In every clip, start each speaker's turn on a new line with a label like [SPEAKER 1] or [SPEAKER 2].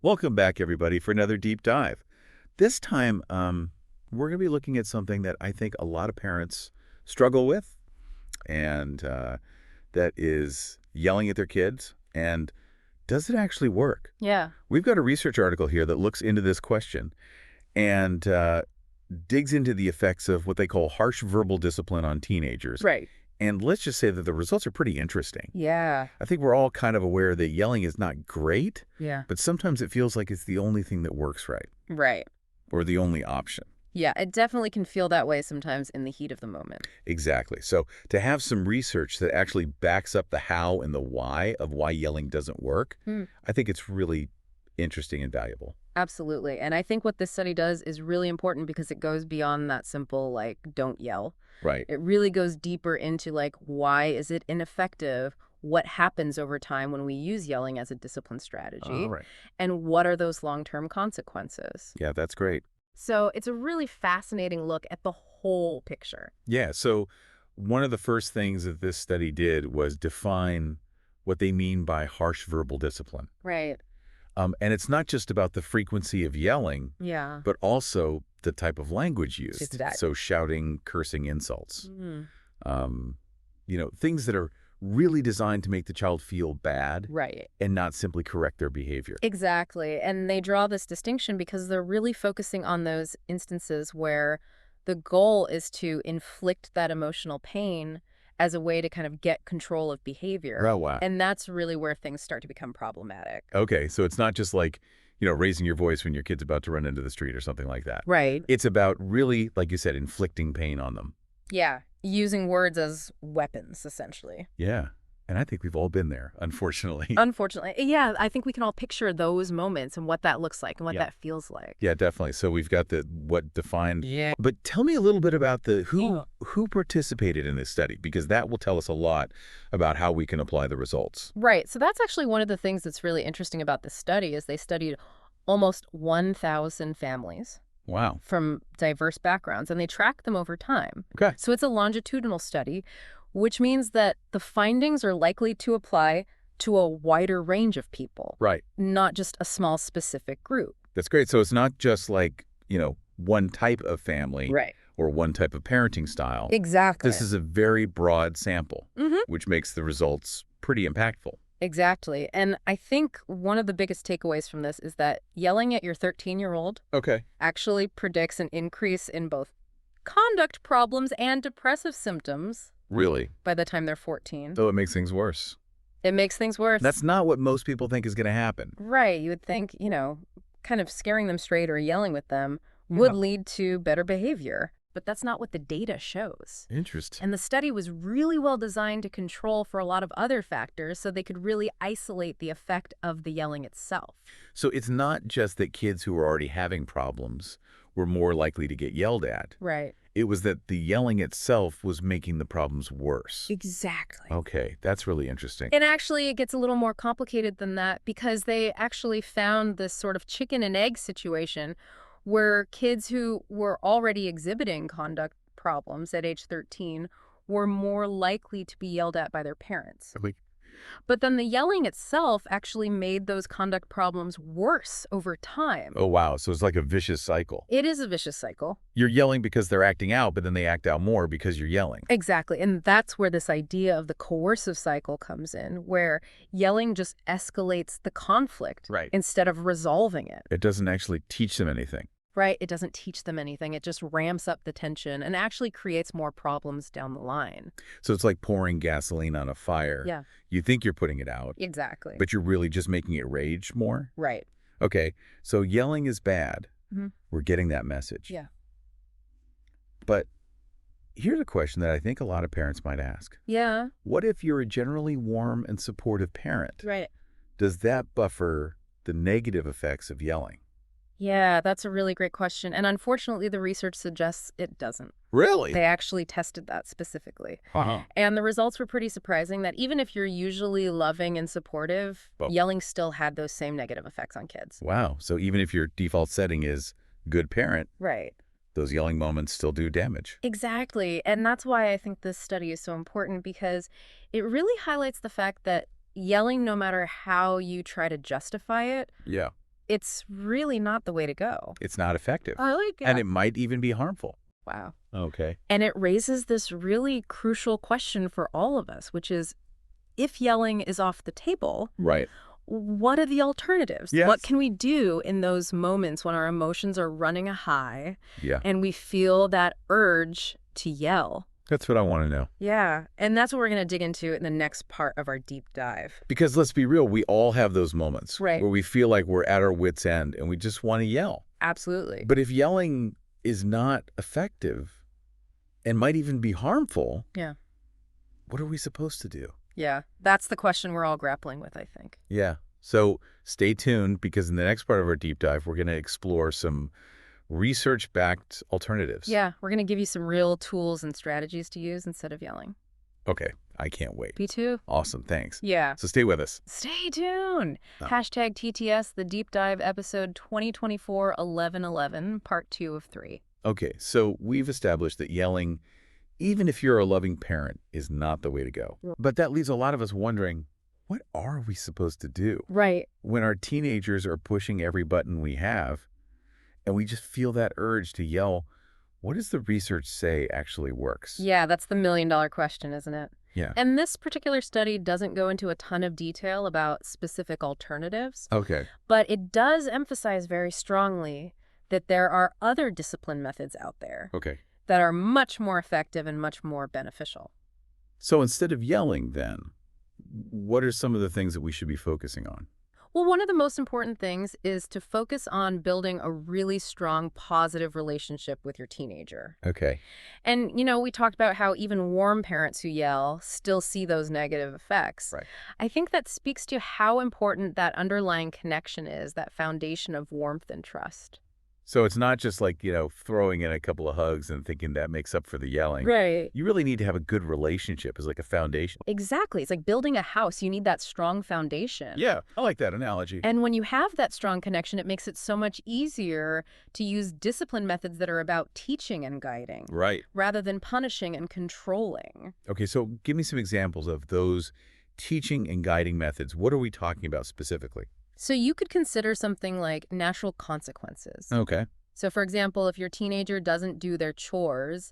[SPEAKER 1] Welcome back, everybody, for another deep dive. This time, we're going to be looking at something that I think a lot of parents struggle with, and that is yelling at their kids. And does it actually work?
[SPEAKER 2] Yeah.
[SPEAKER 1] We've got a research article here that looks into this question and digs into the effects of what they call harsh verbal discipline on teenagers.
[SPEAKER 2] Right.
[SPEAKER 1] And let's just say that the results are pretty interesting.
[SPEAKER 2] Yeah.
[SPEAKER 1] I think we're all kind of aware that yelling is not great,
[SPEAKER 2] Yeah.
[SPEAKER 1] but sometimes it feels like it's the only thing that works right,
[SPEAKER 2] Right.
[SPEAKER 1] or the only option.
[SPEAKER 2] Yeah, it definitely can feel that way sometimes in the heat of the moment.
[SPEAKER 1] Exactly. So to have some research that actually backs up the how and the why of why yelling doesn't work, I think it's really interesting and valuable.
[SPEAKER 2] Absolutely. And I think what this study does is really important because it goes beyond that simple, like, don't yell.
[SPEAKER 1] Right.
[SPEAKER 2] It really goes deeper into, like, why is it ineffective? What happens over time when we use yelling as a discipline strategy?
[SPEAKER 1] Right.
[SPEAKER 2] And what are those long-term consequences?
[SPEAKER 1] Yeah, that's great.
[SPEAKER 2] So it's a really fascinating look at the whole picture.
[SPEAKER 1] Yeah, so one of the first things that this study did was define what they mean by harsh verbal discipline.
[SPEAKER 2] Right.
[SPEAKER 1] And it's not just about the frequency of yelling,
[SPEAKER 2] Yeah.
[SPEAKER 1] but also the type of language used.
[SPEAKER 2] Exactly.
[SPEAKER 1] So shouting, cursing, insults.
[SPEAKER 2] Mm.
[SPEAKER 1] Things that are really designed to make the child feel bad
[SPEAKER 2] Right.
[SPEAKER 1] and not simply correct their behavior.
[SPEAKER 2] Exactly. And they draw this distinction because they're really focusing on those instances where the goal is to inflict that emotional pain as a way to kind of get control of behavior.
[SPEAKER 1] Oh, wow.
[SPEAKER 2] And that's really where things start to become problematic.
[SPEAKER 1] Okay, so it's not just like, raising your voice when your kid's about to run into the street or something like that.
[SPEAKER 2] Right.
[SPEAKER 1] It's about really, like you said, inflicting pain on them.
[SPEAKER 2] Yeah. Using words as weapons, essentially.
[SPEAKER 1] Yeah, and I think we've all been there, unfortunately.
[SPEAKER 2] Unfortunately. Yeah, I think we can all picture those moments and what that looks like and what
[SPEAKER 1] Yeah.
[SPEAKER 2] that feels like.
[SPEAKER 1] Yeah, definitely. So we've got what defined.
[SPEAKER 2] Yeah.
[SPEAKER 1] But tell me a little bit about
[SPEAKER 2] Yeah.
[SPEAKER 1] who participated in this study, because that will tell us a lot about how we can apply the results.
[SPEAKER 2] Right. So that's actually one of the things that's really interesting about this study is they studied almost 1,000 families
[SPEAKER 1] Wow.
[SPEAKER 2] from diverse backgrounds, and they tracked them over time.
[SPEAKER 1] Okay.
[SPEAKER 2] So it's a longitudinal study, which means that the findings are likely to apply to a wider range of people,
[SPEAKER 1] Right.
[SPEAKER 2] not just a small specific group.
[SPEAKER 1] That's great. So it's not just like, one type of family
[SPEAKER 2] Right.
[SPEAKER 1] or one type of parenting style.
[SPEAKER 2] Exactly.
[SPEAKER 1] This is a very broad sample,
[SPEAKER 2] Mm-hmm.
[SPEAKER 1] which makes the results pretty impactful.
[SPEAKER 2] Exactly. And I think one of the biggest takeaways from this is that yelling at your 13-year-old
[SPEAKER 1] Okay.
[SPEAKER 2] actually predicts an increase in both conduct problems and depressive symptoms
[SPEAKER 1] Really?
[SPEAKER 2] by the time they're 14.
[SPEAKER 1] Though it makes things worse.
[SPEAKER 2] It makes things worse.
[SPEAKER 1] That's not what most people think is going to happen.
[SPEAKER 2] Right. You would think, kind of scaring them straight or yelling with them would lead to better behavior. But that's not what the data shows.
[SPEAKER 1] Interesting.
[SPEAKER 2] And the study was really well designed to control for a lot of other factors so they could really isolate the effect of the yelling itself.
[SPEAKER 1] So it's not just that kids who are already having problems were more likely to get yelled at.
[SPEAKER 2] Right.
[SPEAKER 1] It was that the yelling itself was making the problems worse.
[SPEAKER 2] Exactly.
[SPEAKER 1] Okay, that's really interesting.
[SPEAKER 2] And actually, it gets a little more complicated than that because they actually found this sort of chicken and egg situation where kids who were already exhibiting conduct problems at age 13 were more likely to be yelled at by their parents. But then the yelling itself actually made those conduct problems worse over time.
[SPEAKER 1] Oh, wow. So it's like a vicious cycle.
[SPEAKER 2] It is a vicious cycle.
[SPEAKER 1] You're yelling because they're acting out, but then they act out more because you're yelling.
[SPEAKER 2] Exactly. And that's where this idea of the coercive cycle comes in, where yelling just escalates the conflict
[SPEAKER 1] Right.
[SPEAKER 2] instead of resolving it.
[SPEAKER 1] It doesn't actually teach them anything.
[SPEAKER 2] Right? It doesn't teach them anything. It just ramps up the tension and actually creates more problems down the line.
[SPEAKER 1] So it's like pouring gasoline on a fire.
[SPEAKER 2] Yeah.
[SPEAKER 1] You think you're putting it out,
[SPEAKER 2] Exactly.
[SPEAKER 1] but you're really just making it rage more.
[SPEAKER 2] Right.
[SPEAKER 1] Okay, so yelling is bad.
[SPEAKER 2] Mhm.
[SPEAKER 1] We're getting that message.
[SPEAKER 2] Yeah.
[SPEAKER 1] But here's a question that I think a lot of parents might ask.
[SPEAKER 2] Yeah.
[SPEAKER 1] What if you're a generally warm and supportive parent?
[SPEAKER 2] Right.
[SPEAKER 1] Does that buffer the negative effects of yelling?
[SPEAKER 2] Yeah, that's a really great question. And unfortunately, the research suggests it doesn't.
[SPEAKER 1] Really?
[SPEAKER 2] They actually tested that specifically.
[SPEAKER 1] Uh-huh.
[SPEAKER 2] And the results were pretty surprising that even if you're usually loving and supportive,
[SPEAKER 1] Well-
[SPEAKER 2] yelling still had those same negative effects on kids.
[SPEAKER 1] Wow. So even if your default setting is good parent,
[SPEAKER 2] Right.
[SPEAKER 1] those yelling moments still do damage.
[SPEAKER 2] Exactly. And that's why I think this study is so important because it really highlights the fact that yelling, no matter how you try to justify it,
[SPEAKER 1] Yeah.
[SPEAKER 2] it's really not the way to go.
[SPEAKER 1] It's not effective.
[SPEAKER 2] I like
[SPEAKER 1] And
[SPEAKER 2] it.
[SPEAKER 1] it might even be harmful.
[SPEAKER 2] Wow.
[SPEAKER 1] Okay.
[SPEAKER 2] And it raises this really crucial question for all of us, which is, if yelling is off the table,
[SPEAKER 1] Right.
[SPEAKER 2] what are the alternatives?
[SPEAKER 1] Yes.
[SPEAKER 2] What can we do in those moments when our emotions are running a high
[SPEAKER 1] Yeah.
[SPEAKER 2] and we feel that urge to yell?
[SPEAKER 1] That's what I want to know.
[SPEAKER 2] Yeah, and that's what we're going to dig into in the next part of our deep dive.
[SPEAKER 1] Because let's be real, we all have those moments
[SPEAKER 2] Right.
[SPEAKER 1] where we feel like we're at our wit's end and we just want to yell.
[SPEAKER 2] Absolutely.
[SPEAKER 1] But if yelling is not effective and might even be harmful,
[SPEAKER 2] Yeah.
[SPEAKER 1] what are we supposed to do?
[SPEAKER 2] Yeah, that's the question we're all grappling with, I think.
[SPEAKER 1] Yeah. So stay tuned because in the next part of our deep dive, we're going to explore some research-backed alternatives.
[SPEAKER 2] Yeah, we're going to give you some real tools and strategies to use instead of yelling.
[SPEAKER 1] Okay. I can't wait.
[SPEAKER 2] Me too.
[SPEAKER 1] Awesome. Thanks.
[SPEAKER 2] Yeah.
[SPEAKER 1] So stay with us.
[SPEAKER 2] Stay tuned.
[SPEAKER 1] Oh.
[SPEAKER 2] Hashtag TTS, the deep dive episode 2024-11-11, part 2 of 3.
[SPEAKER 1] Okay. So we've established that yelling, even if you're a loving parent, is not the way to go. But that leaves a lot of us wondering, what are we supposed to do?
[SPEAKER 2] Right.
[SPEAKER 1] When our teenagers are pushing every button we have, and we just feel that urge to yell, what does the research say actually works?
[SPEAKER 2] Yeah, that's the million-dollar question, isn't it?
[SPEAKER 1] Yeah.
[SPEAKER 2] And this particular study doesn't go into a ton of detail about specific alternatives,
[SPEAKER 1] Okay.
[SPEAKER 2] but it does emphasize very strongly that there are other discipline methods out there
[SPEAKER 1] Okay.
[SPEAKER 2] that are much more effective and much more beneficial.
[SPEAKER 1] So instead of yelling, then, what are some of the things that we should be focusing on?
[SPEAKER 2] Well, one of the most important things is to focus on building a really strong, positive relationship with your teenager.
[SPEAKER 1] Okay.
[SPEAKER 2] And, we talked about how even warm parents who yell still see those negative effects.
[SPEAKER 1] Right.
[SPEAKER 2] I think that speaks to how important that underlying connection is, that foundation of warmth and trust.
[SPEAKER 1] So it's not just like, throwing in a couple of hugs and thinking that makes up for the yelling.
[SPEAKER 2] Right.
[SPEAKER 1] You really need to have a good relationship as like a foundation.
[SPEAKER 2] Exactly. It's like building a house. You need that strong foundation.
[SPEAKER 1] Yeah, I like that analogy.
[SPEAKER 2] And when you have that strong connection, it makes it so much easier to use discipline methods that are about teaching and guiding,
[SPEAKER 1] Right.
[SPEAKER 2] rather than punishing and controlling.
[SPEAKER 1] Okay, so give me some examples of those teaching and guiding methods. What are we talking about specifically?
[SPEAKER 2] So you could consider something like natural consequences.
[SPEAKER 1] Okay.
[SPEAKER 2] So for example, if your teenager doesn't do their chores,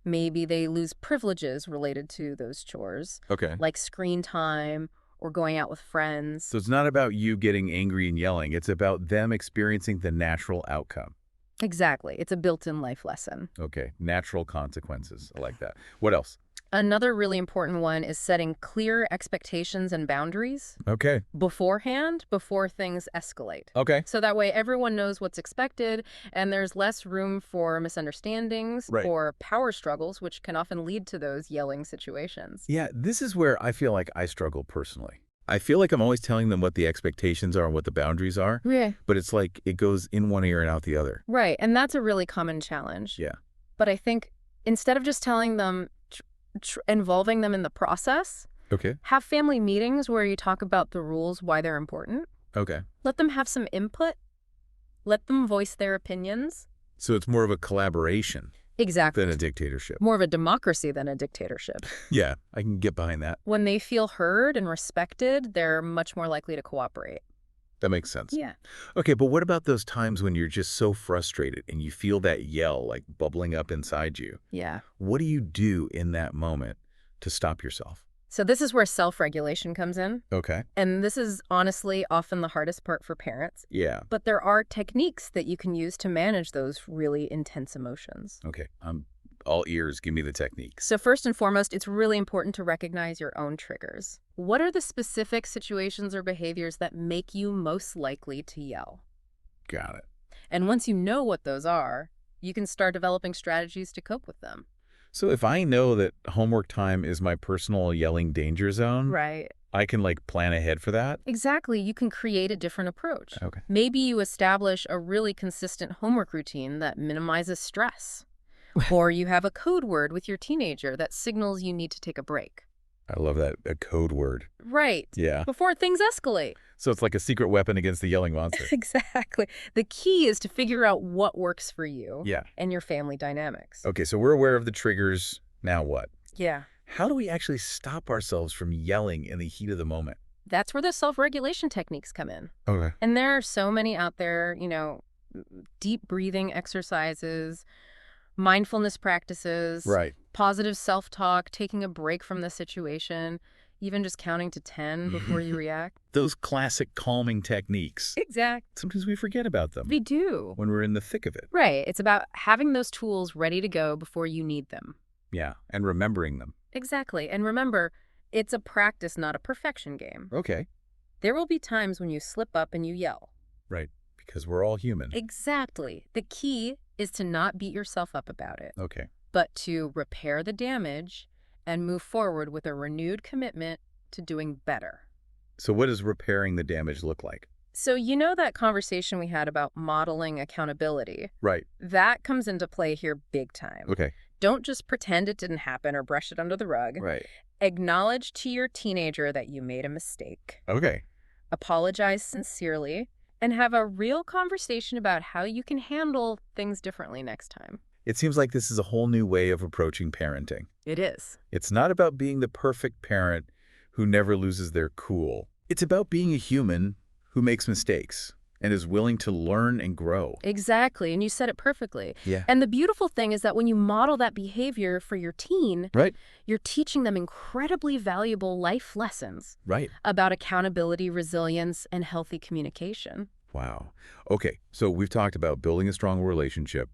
[SPEAKER 2] maybe they lose privileges related to those chores,
[SPEAKER 1] Okay.
[SPEAKER 2] like screen time or going out with friends.
[SPEAKER 1] So it's not about you getting angry and yelling. It's about them experiencing the natural outcome.
[SPEAKER 2] Exactly. It's a built-in life lesson.
[SPEAKER 1] Okay. Natural consequences. I like that. What else?
[SPEAKER 2] Another really important one is setting clear expectations and boundaries
[SPEAKER 1] Okay.
[SPEAKER 2] beforehand, before things escalate.
[SPEAKER 1] Okay.
[SPEAKER 2] So that way everyone knows what's expected and there's less room for misunderstandings
[SPEAKER 1] Right.
[SPEAKER 2] or power struggles, which can often lead to those yelling situations.
[SPEAKER 1] Yeah, this is where I feel like I struggle personally. I feel like I'm always telling them what the expectations are and what the boundaries are,
[SPEAKER 2] Yeah.
[SPEAKER 1] but it's like it goes in one ear and out the other.
[SPEAKER 2] Right. And that's a really common challenge.
[SPEAKER 1] Yeah.
[SPEAKER 2] But I think instead of just telling them, involving them in the process,
[SPEAKER 1] Okay.
[SPEAKER 2] have family meetings where you talk about the rules, why they're important.
[SPEAKER 1] Okay.
[SPEAKER 2] Let them have some input. Let them voice their opinions.
[SPEAKER 1] So it's more of a collaboration
[SPEAKER 2] Exactly.
[SPEAKER 1] than a dictatorship.
[SPEAKER 2] More of a democracy than a dictatorship.
[SPEAKER 1] Yeah, I can get behind that.
[SPEAKER 2] When they feel heard and respected, they're much more likely to cooperate.
[SPEAKER 1] That makes sense.
[SPEAKER 2] Yeah.
[SPEAKER 1] Okay, but what about those times when you're just so frustrated and you feel that yell like bubbling up inside you?
[SPEAKER 2] Yeah.
[SPEAKER 1] What do you do in that moment to stop yourself?
[SPEAKER 2] So this is where self-regulation comes in.
[SPEAKER 1] Okay.
[SPEAKER 2] And this is honestly often the hardest part for parents.
[SPEAKER 1] Yeah.
[SPEAKER 2] But there are techniques that you can use to manage those really intense emotions.
[SPEAKER 1] Okay. I'm all ears. Give me the techniques.
[SPEAKER 2] So first and foremost, it's really important to recognize your own triggers. What are the specific situations or behaviors that make you most likely to yell?
[SPEAKER 1] Got it.
[SPEAKER 2] And once you know what those are, you can start developing strategies to cope with them.
[SPEAKER 1] So if I know that homework time is my personal yelling danger zone,
[SPEAKER 2] Right.
[SPEAKER 1] I can like plan ahead for that?
[SPEAKER 2] Exactly. You can create a different approach.
[SPEAKER 1] Okay.
[SPEAKER 2] Maybe you establish a really consistent homework routine that minimizes stress. Or you have a code word with your teenager that signals you need to take a break.
[SPEAKER 1] I love that. A code word.
[SPEAKER 2] Right.
[SPEAKER 1] Yeah.
[SPEAKER 2] Before things escalate.
[SPEAKER 1] So it's like a secret weapon against the yelling monster.
[SPEAKER 2] Exactly. The key is to figure out what works for you
[SPEAKER 1] Yeah.
[SPEAKER 2] and your family dynamics.
[SPEAKER 1] Okay, so we're aware of the triggers. Now what?
[SPEAKER 2] Yeah.
[SPEAKER 1] How do we actually stop ourselves from yelling in the heat of the moment?
[SPEAKER 2] That's where the self-regulation techniques come in.
[SPEAKER 1] Okay.
[SPEAKER 2] And there are so many out there, deep breathing exercises, mindfulness practices,
[SPEAKER 1] Right.
[SPEAKER 2] positive self-talk, taking a break from the situation, even just counting to 10 before you react.
[SPEAKER 1] Those classic calming techniques.
[SPEAKER 2] Exactly.
[SPEAKER 1] Sometimes we forget about them
[SPEAKER 2] We do.
[SPEAKER 1] when we're in the thick of it.
[SPEAKER 2] Right. It's about having those tools ready to go before you need them.
[SPEAKER 1] Yeah, and remembering them.
[SPEAKER 2] Exactly. And remember, it's a practice, not a perfection game.
[SPEAKER 1] Okay.
[SPEAKER 2] There will be times when you slip up and you yell.
[SPEAKER 1] Right, because we're all human.
[SPEAKER 2] Exactly. The key is to not beat yourself up about it,
[SPEAKER 1] Okay.
[SPEAKER 2] but to repair the damage and move forward with a renewed commitment to doing better.
[SPEAKER 1] So what does repairing the damage look like?
[SPEAKER 2] So that conversation we had about modeling accountability,
[SPEAKER 1] Right.
[SPEAKER 2] that comes into play here big time.
[SPEAKER 1] Okay.
[SPEAKER 2] Don't just pretend it didn't happen or brush it under the rug.
[SPEAKER 1] Right.
[SPEAKER 2] Acknowledge to your teenager that you made a mistake.
[SPEAKER 1] Okay.
[SPEAKER 2] Apologize sincerely, and have a real conversation about how you can handle things differently next time.
[SPEAKER 1] It seems like this is a whole new way of approaching parenting.
[SPEAKER 2] It is.
[SPEAKER 1] It's not about being the perfect parent who never loses their cool. It's about being a human who makes mistakes and is willing to learn and grow.
[SPEAKER 2] Exactly, and you said it perfectly.
[SPEAKER 1] Yeah.
[SPEAKER 2] And the beautiful thing is that when you model that behavior for your teen,
[SPEAKER 1] Right.
[SPEAKER 2] you're teaching them incredibly valuable life lessons
[SPEAKER 1] Right.
[SPEAKER 2] about accountability, resilience, and healthy communication.
[SPEAKER 1] Wow. Okay, so we've talked about building a strong relationship,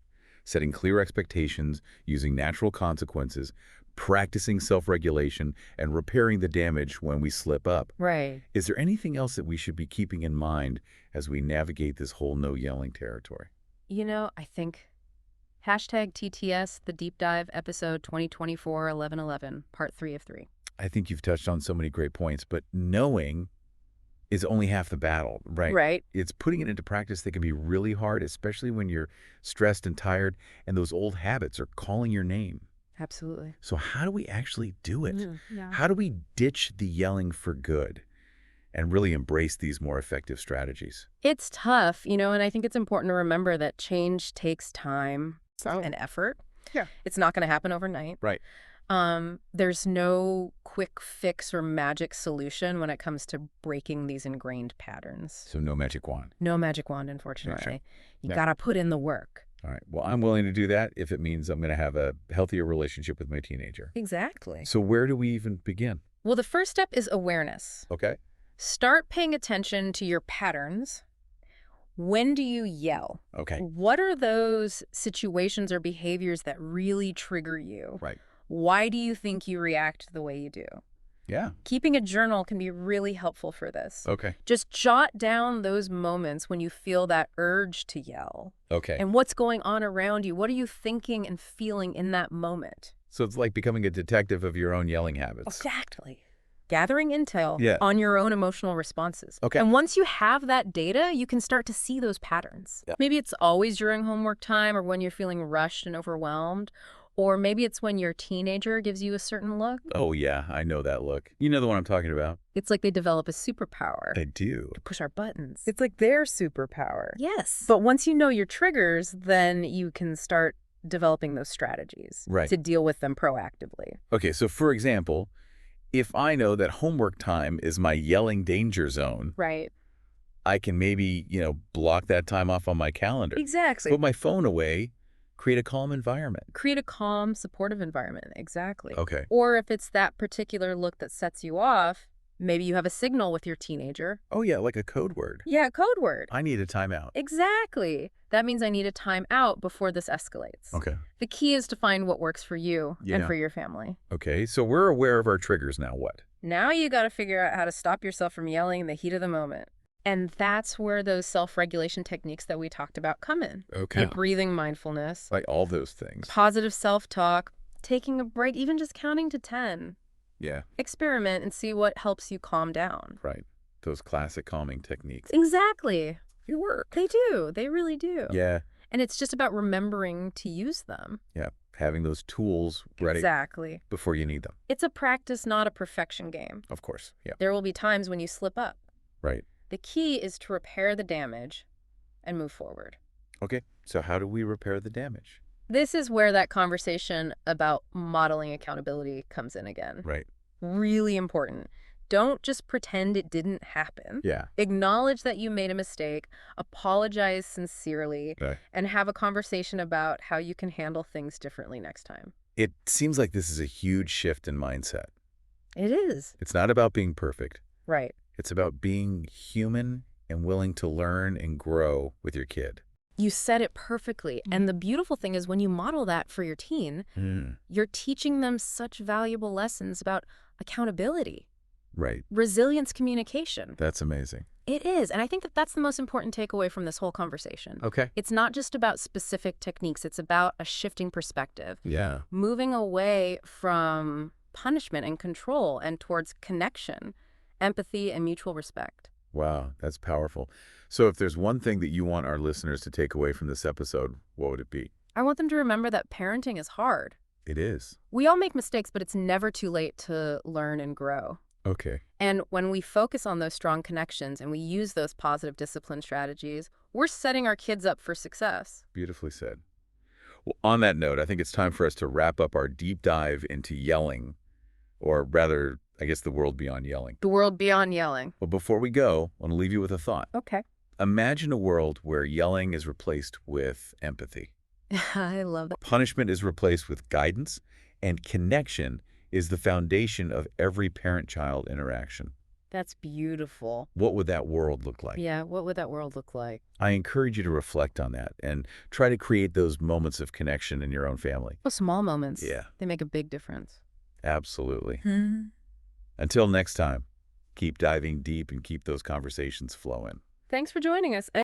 [SPEAKER 1] setting clear expectations, using natural consequences, practicing self-regulation, and repairing the damage when we slip up.
[SPEAKER 2] Right.
[SPEAKER 1] Is there anything else that we should be keeping in mind as we navigate this whole no-yelling territory?
[SPEAKER 2] I think #TTS, the deep dive episode 2024-11-11, part 3 of 3.
[SPEAKER 1] I think you've touched on so many great points, but knowing is only half the battle, right?
[SPEAKER 2] Right.
[SPEAKER 1] It's putting it into practice that can be really hard, especially when you're stressed and tired and those old habits are calling your name.
[SPEAKER 2] Absolutely.
[SPEAKER 1] So how do we actually do it?
[SPEAKER 2] Yeah.
[SPEAKER 1] How do we ditch the yelling for good and really embrace these more effective strategies?
[SPEAKER 2] It's tough, and I think it's important to remember that change takes time and effort.
[SPEAKER 1] Yeah.
[SPEAKER 2] It's not going to happen overnight.
[SPEAKER 1] Right.
[SPEAKER 2] There's no quick fix or magic solution when it comes to breaking these ingrained patterns.
[SPEAKER 1] So no magic wand.
[SPEAKER 2] No magic wand, unfortunately.
[SPEAKER 1] Gotcha.
[SPEAKER 2] You
[SPEAKER 1] Yeah.
[SPEAKER 2] got to put in the work.
[SPEAKER 1] All right. Well, I'm willing to do that if it means I'm going to have a healthier relationship with my teenager.
[SPEAKER 2] Exactly.
[SPEAKER 1] So where do we even begin?
[SPEAKER 2] Well, the first step is awareness.
[SPEAKER 1] Okay.
[SPEAKER 2] Start paying attention to your patterns. When do you yell?
[SPEAKER 1] Okay.
[SPEAKER 2] What are those situations or behaviors that really trigger you?
[SPEAKER 1] Right.
[SPEAKER 2] Why do you think you react the way you do?
[SPEAKER 1] Yeah.
[SPEAKER 2] Keeping a journal can be really helpful for this.
[SPEAKER 1] Okay.
[SPEAKER 2] Just jot down those moments when you feel that urge to yell.
[SPEAKER 1] Okay.
[SPEAKER 2] And what's going on around you? What are you thinking and feeling in that moment?
[SPEAKER 1] So it's like becoming a detective of your own yelling habits.
[SPEAKER 2] Exactly. Gathering intel
[SPEAKER 1] Yeah.
[SPEAKER 2] on your own emotional responses.
[SPEAKER 1] Okay.
[SPEAKER 2] And once you have that data, you can start to see those patterns.
[SPEAKER 1] Yeah.
[SPEAKER 2] Maybe it's always during homework time or when you're feeling rushed and overwhelmed. Or maybe it's when your teenager gives you a certain look.
[SPEAKER 1] Oh, yeah. I know that look. You know the one I'm talking about.
[SPEAKER 2] It's like they develop a superpower
[SPEAKER 1] I do.
[SPEAKER 2] to push our buttons.
[SPEAKER 3] It's like their superpower.
[SPEAKER 2] Yes.
[SPEAKER 3] But once you know your triggers, then you can start developing those strategies
[SPEAKER 1] Right.
[SPEAKER 3] to deal with them proactively.
[SPEAKER 1] Okay, so for example, if I know that homework time is my yelling danger zone,
[SPEAKER 2] Right.
[SPEAKER 1] I can maybe, block that time off on my calendar.
[SPEAKER 2] Exactly.
[SPEAKER 1] Put my phone away, create a calm environment.
[SPEAKER 2] Create a calm, supportive environment. Exactly.
[SPEAKER 1] Okay.
[SPEAKER 2] Or if it's that particular look that sets you off, maybe you have a signal with your teenager.
[SPEAKER 1] Oh, yeah, like a code word.
[SPEAKER 2] Yeah, code word.
[SPEAKER 1] I need a timeout.
[SPEAKER 2] Exactly. That means I need a time out before this escalates.
[SPEAKER 1] Okay.
[SPEAKER 2] The key is to find what works for you and
[SPEAKER 1] Yeah.
[SPEAKER 2] for your family.
[SPEAKER 1] Okay, so we're aware of our triggers now. What?
[SPEAKER 2] Now you got to figure out how to stop yourself from yelling in the heat of the moment. And that's where those self-regulation techniques that we talked about come in.
[SPEAKER 1] Okay.
[SPEAKER 2] Deep breathing, mindfulness,
[SPEAKER 1] Like all those things.
[SPEAKER 2] positive self-talk, taking a break, even just counting to 10.
[SPEAKER 1] Yeah,
[SPEAKER 2] Experiment and see what helps you calm down.
[SPEAKER 1] right. Those classic calming techniques.
[SPEAKER 2] Exactly.
[SPEAKER 1] They work.
[SPEAKER 2] They do. They really do.
[SPEAKER 1] Yeah,
[SPEAKER 2] And it's just about remembering to use them.
[SPEAKER 1] yeah. Having those tools ready
[SPEAKER 2] Exactly.
[SPEAKER 1] before you need them.
[SPEAKER 2] It's a practice, not a perfection game.
[SPEAKER 1] Of course. Yeah,
[SPEAKER 2] There will be times when you slip up.
[SPEAKER 1] right.
[SPEAKER 2] The key is to repair the damage and move forward.
[SPEAKER 1] Okay, so how do we repair the damage?
[SPEAKER 2] This is where that conversation about modeling accountability comes in again.
[SPEAKER 1] Right.
[SPEAKER 2] Really important. Don't just pretend it didn't happen.
[SPEAKER 1] Yeah.
[SPEAKER 2] Acknowledge that you made a mistake, apologize sincerely,
[SPEAKER 1] Okay.
[SPEAKER 2] and have a conversation about how you can handle things differently next time.
[SPEAKER 1] It seems like this is a huge shift in mindset.
[SPEAKER 2] It is.
[SPEAKER 1] It's not about being perfect.
[SPEAKER 2] Right.
[SPEAKER 1] It's about being human and willing to learn and grow with your kid.
[SPEAKER 2] You said it perfectly. And the beautiful thing is when you model that for your teen, you're teaching them such valuable lessons about accountability,
[SPEAKER 1] Right.
[SPEAKER 2] resilience, communication.
[SPEAKER 1] That's amazing.
[SPEAKER 2] It is. And I think that that's the most important takeaway from this whole conversation.
[SPEAKER 1] Okay.
[SPEAKER 2] It's not just about specific techniques. It's about a shifting perspective,
[SPEAKER 1] Yeah.
[SPEAKER 2] moving away from punishment and control and towards connection, empathy, and mutual respect.
[SPEAKER 1] Wow, that's powerful. So if there's one thing that you want our listeners to take away from this episode, what would it be?
[SPEAKER 2] I want them to remember that parenting is hard.
[SPEAKER 1] It is.
[SPEAKER 2] We all make mistakes, but it's never too late to learn and grow.
[SPEAKER 1] Okay.
[SPEAKER 2] And when we focus on those strong connections and we use those positive discipline strategies, we're setting our kids up for success.
[SPEAKER 1] Beautifully said. Well, on that note, I think it's time for us to wrap up our deep dive into yelling, or rather, I guess the world beyond yelling.
[SPEAKER 2] The world beyond yelling.
[SPEAKER 1] But before we go, I want to leave you with a thought.
[SPEAKER 2] Okay.
[SPEAKER 1] Imagine a world where yelling is replaced with empathy.
[SPEAKER 2] I love that.
[SPEAKER 1] Punishment is replaced with guidance, and connection is the foundation of every parent-child interaction.
[SPEAKER 2] That's beautiful.
[SPEAKER 1] What would that world look like?
[SPEAKER 2] Yeah, what would that world look like?
[SPEAKER 1] I encourage you to reflect on that and try to create those moments of connection in your own family.
[SPEAKER 2] Well, small moments.
[SPEAKER 1] Yeah.
[SPEAKER 2] They make a big difference.
[SPEAKER 1] Absolutely. Until next time, keep diving deep and keep those conversations flowing.
[SPEAKER 2] Thanks for joining us.